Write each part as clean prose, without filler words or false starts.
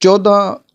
14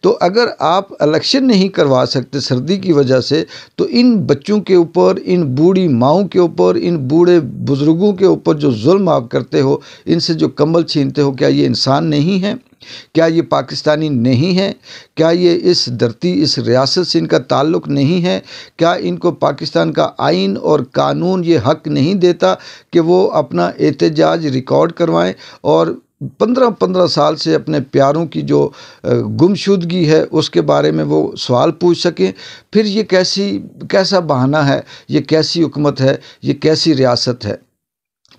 تو اگر آپ الیکشن نہیں کروا سکتے سردی کی وجہ سے، تو ان بچوں کے اوپر، ان بوڑھی ماؤں کے اوپر، ان بوڑھے بزرگوں کے اوپر جو ظلم آپ کرتے ہو، ان سے جو کمبل چھینتے ہو، کیا یہ انسان نہیں ہے؟ کیا یہ پاکستانی نہیں ہے؟ کیا یہ اس دھرتی، اس ریاست سے ان کا تعلق نہیں ہے؟ کیا ان کو پاکستان کا آئین اور قانون یہ حق نہیں دیتا کہ وہ اپنا احتجاج ریکارڈ کروائیں اور 15 سال سے اپنے پیاروں کی جو گمشدگی ہے اس کے بارے میں وہ سوال پوچھ سکیں؟ پھر یہ کیسا بہانہ ہے، یہ کیسی حکومت ہے، یہ کیسی ریاست ہے؟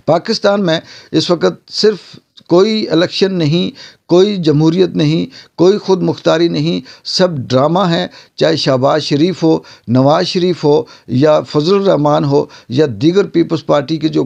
پاکستان میں اس وقت صرف کوئی الیکشن نہیں، کوئی جمہوریت نہیں، کوئی خود مختاری نہیں، سب ڈرامہ ہے۔ چاہے شہباز شریف ہو، نواز شریف ہو، یا فضل الرحمان ہو، یا دیگر پیپلز پارٹی کے جو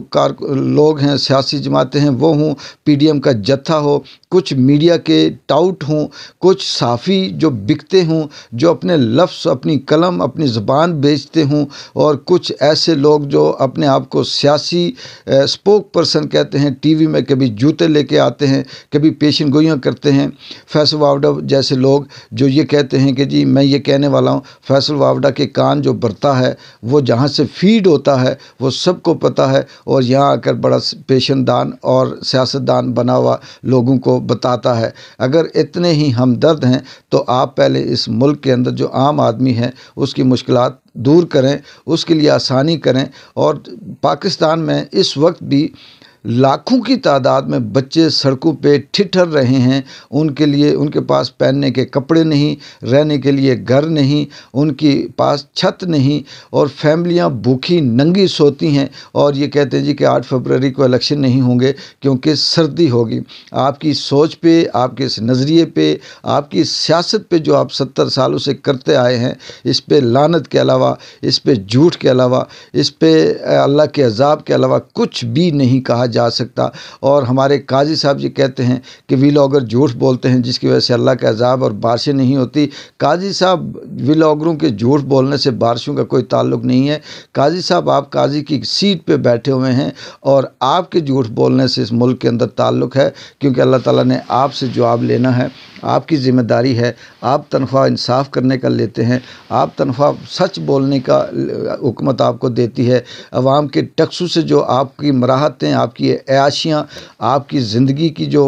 لوگ ہیں، سیاسی جماعتیں ہیں وہ ہوں، پی ڈی ایم کا جتھا ہو، کچھ میڈیا کے ٹاؤٹ ہوں، کچھ صحافی جو بکتے ہوں، جو اپنے لفظ، اپنی قلم، اپنی زبان بیچتے ہوں، اور کچھ ایسے لوگ جو اپنے آپ کو سیاسی اسپوک پرسن کہتے ہیں، ٹی وی میں کبھی جوتے لے کے آتے ہیں، کبھی پیشن گوئیاں کرتے ہیں۔ فیصل وابڈہ جیسے لوگ جو یہ کہتے ہیں کہ جی میں یہ کہنے والا ہوں، فیصل وابڈہ کے کان جو برتا ہے وہ جہاں سے فیڈ ہوتا ہے وہ سب کو پتہ ہے، اور یہاں آ کر بڑا پیشن دان اور سیاستدان بنا ہوا لوگوں کو بتاتا ہے۔ اگر اتنے ہی ہمدرد ہیں تو آپ پہلے اس ملک کے اندر جو عام آدمی ہے اس کی مشکلات دور کریں، اس کے لیے آسانی کریں۔ اور پاکستان میں اس وقت بھی لاکھوں کی تعداد میں بچے سڑکوں پہ ٹھٹھر رہے ہیں، ان کے لیے، ان کے پاس پہننے کے کپڑے نہیں، رہنے کے لیے گھر نہیں، ان کے پاس چھت نہیں، اور فیملیاں بھوکی ننگی سوتی ہیں، اور یہ کہتے ہیں جی کہ 8 فروری کو الیکشن نہیں ہوں گے کیونکہ سردی ہوگی۔ آپ کی سوچ پہ، آپ کے اس نظریے پہ، آپ کی سیاست پہ جو آپ 70 سالوں سے کرتے آئے ہیں، اس پہ لعنت کے علاوہ، اس پہ جھوٹ کے علاوہ، اس پہ اللہ کے عذاب کے علاوہ کچھ بھی نہیں کہا جا سکتا۔ اور ہمارے قاضی صاحب یہ کہتے ہیں کہ ویلاگر جھوٹ بولتے ہیں جس کی وجہ سے اللہ کا عذاب اور بارشیں نہیں ہوتی۔ قاضی صاحب، ویلاگروں کے جھوٹ بولنے سے بارشوں کا کوئی تعلق نہیں ہے۔ قاضی صاحب، آپ قاضی کی سیٹ پہ بیٹھے ہوئے ہیں، اور آپ کے جھوٹ بولنے سے اس ملک کے اندر تعلق ہے، کیونکہ اللہ تعالیٰ نے آپ سے جواب لینا ہے، آپ کی ذمہ داری ہے۔ آپ تنخواہ انصاف کرنے کا لیتے ہیں، آپ تنخواہ سچ بولنے کا حکومت آپ کو دیتی ہے۔ عوام کے ٹیکسوں سے جو آپ کی مراحتیں، آپ کی عیاشیاں، آپ کی زندگی کی جو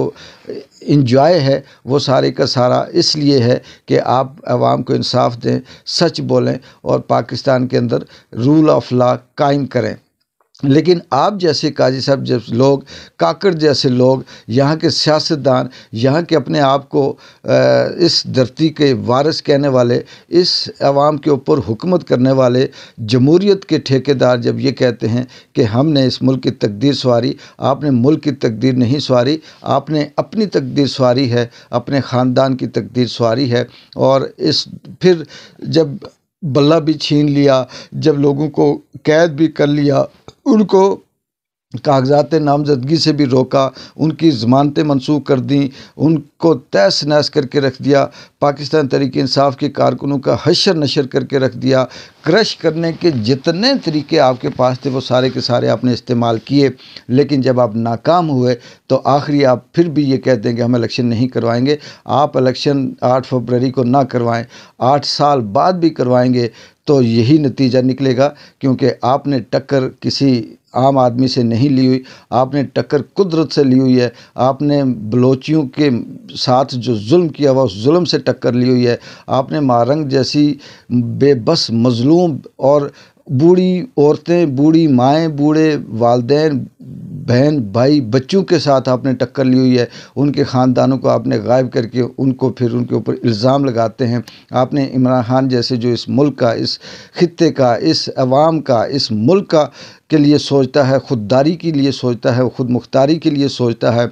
انجوائے ہے، وہ سارے کا سارا اس لیے ہے کہ آپ عوام کو انصاف دیں، سچ بولیں، اور پاکستان کے اندر رول آف لا قائم کریں۔ لیکن آپ جیسے قاضی صاحب جیسے لوگ، کاکڑ جیسے لوگ، یہاں کے سیاستدان، یہاں کے اپنے آپ کو اس دھرتی کے وارث کہنے والے، اس عوام کے اوپر حکومت کرنے والے، جمہوریت کے ٹھیکیدار جب یہ کہتے ہیں کہ ہم نے اس ملک کی تقدیر سنواری، آپ نے ملک کی تقدیر نہیں سنواری، آپ نے اپنی تقدیر سنواری ہے، اپنے خاندان کی تقدیر سنواری ہے۔ اور پھر جب بلہ بھی چھین لیا، جب لوگوں کو قید بھی کر لیا، ان کو کاغذات نامزدگی سے بھی روکا، ان کی ضمانتیں منسوخ کر دیں، ان کو تہس نہس کر کے رکھ دیا، پاکستان تحریک انصاف کے کارکنوں کا حشر نشر کر کے رکھ دیا، کرش کرنے کے جتنے طریقے آپ کے پاس تھے وہ سارے کے سارے آپ نے استعمال کیے۔ لیکن جب آپ ناکام ہوئے تو آخری آپ پھر بھی یہ کہتے ہیں کہ ہم الیکشن نہیں کروائیں گے۔ آپ الیکشن 8 فروری کو نہ کروائیں، 8 سال بعد بھی کروائیں گے تو یہی نتیجہ نکلے گا، کیونکہ آپ نے ٹکر کسی عام آدمی سے نہیں لی ہوئی، آپ نے ٹکر قدرت سے لی ہوئی ہے۔ آپ نے بلوچیوں کے ساتھ جو ظلم کیا ہوا اس ظلم سے ٹکر لی ہوئی ہے۔ آپ نے مارنگ جیسی بے بس مظلوم اور بوڑھی عورتیں، بوڑھی مائیں، بوڑھے والدین، بہن بھائی، بچوں کے ساتھ آپ نے ٹکر لی ہوئی ہے۔ ان کے خاندانوں کو آپ نے غائب کر کے ان کو پھر ان کے اوپر الزام لگاتے ہیں۔ آپ نے عمران خان جیسے جو اس ملک کا، اس خطے کا، اس عوام کا، اس ملک کا کے لیے سوچتا ہے، خودداری کے لیے سوچتا ہے، خود مختاری کے لیے سوچتا ہے،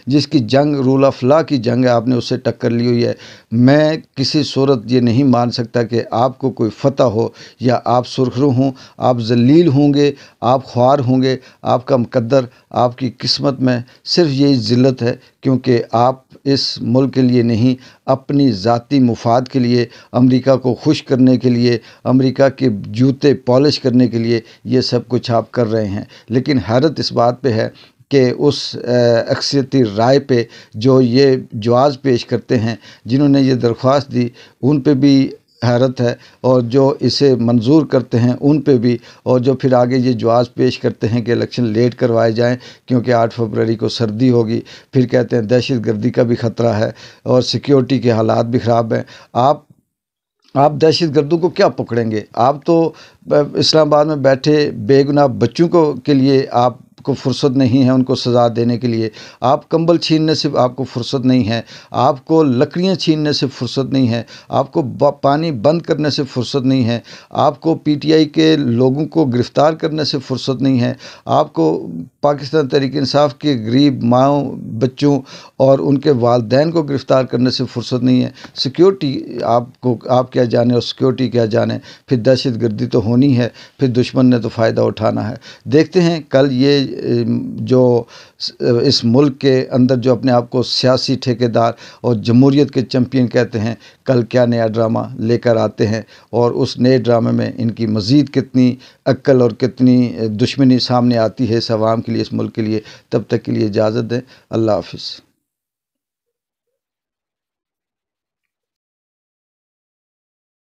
جس کی جنگ رول آف لا کی جنگ ہے، آپ نے اس سے ٹکر لی ہوئی ہے۔ میں کسی صورت یہ نہیں مان سکتا کہ آپ کو کوئی فتح ہو یا آپ سرخرو ہوں، آپ ذلیل ہوں گے، آپ خوار ہوں گے۔ آپ کا مقدر، آپ کی قسمت میں صرف یہی ذلت ہے، کیونکہ آپ اس ملک کے لیے نہیں، اپنی ذاتی مفاد کے لیے، امریکہ کو خوش کرنے کے لیے، امریکہ کے جوتے پالش کرنے کے لیے یہ سب کچھ آپ کر رہے ہیں۔ لیکن حیرت اس بات پہ ہے کہ اس اکثریتی رائے پہ جو یہ جواز پیش کرتے ہیں، جنہوں نے یہ درخواست دی، ان پہ بھی حیرت ہے، اور جو اسے منظور کرتے ہیں ان پہ بھی، اور جو پھر آگے یہ جواز پیش کرتے ہیں کہ الیکشن لیٹ کروائے جائیں کیونکہ 8 فروری کو سردی ہوگی، پھر کہتے ہیں دہشت گردی کا بھی خطرہ ہے اور سیکیورٹی کے حالات بھی خراب ہیں۔ آپ دہشت گردوں کو کیا پکڑیں گے؟ آپ تو اسلام آباد میں بیٹھے بے گناہ بچوں کے لیے آپ کو فرصت نہیں ہے ان کو سزا دینے کے لیے، آپ کمبل چھیننے سے آپ کو فرصت نہیں ہے، آپ کو لکڑیاں چھیننے سے فرصت نہیں ہے، آپ کو پانی بند کرنے سے فرصت نہیں ہے، آپ کو پی ٹی آئی کے لوگوں کو گرفتار کرنے سے فرصت نہیں ہے، آپ کو پاکستان تحریک انصاف کے غریب ماؤں بچوں اور ان کے والدین کو گرفتار کرنے سے فرصت نہیں ہے۔ سیکیورٹی آپ کیا جانے اور سیکیورٹی کیا جانے، پھر دہشت گردی تو ہونی ہے، پھر دشمن نے تو فائدہ اٹھانا ہے۔ دیکھتے ہیں کل یہ جو اس ملک کے اندر جو اپنے آپ کو سیاسی ٹھیکیدار اور جمہوریت کے چیمپئن کہتے ہیں، کل کیا نیا ڈرامہ لے کر آتے ہیں، اور اس نئے ڈرامے میں ان کی مزید کتنی عقل اور کتنی دشمنی سامنے آتی ہے اس عوام کے لیے، اس ملک کے لیے۔ تب تک کے لیے اجازت دیں، اللہ حافظ۔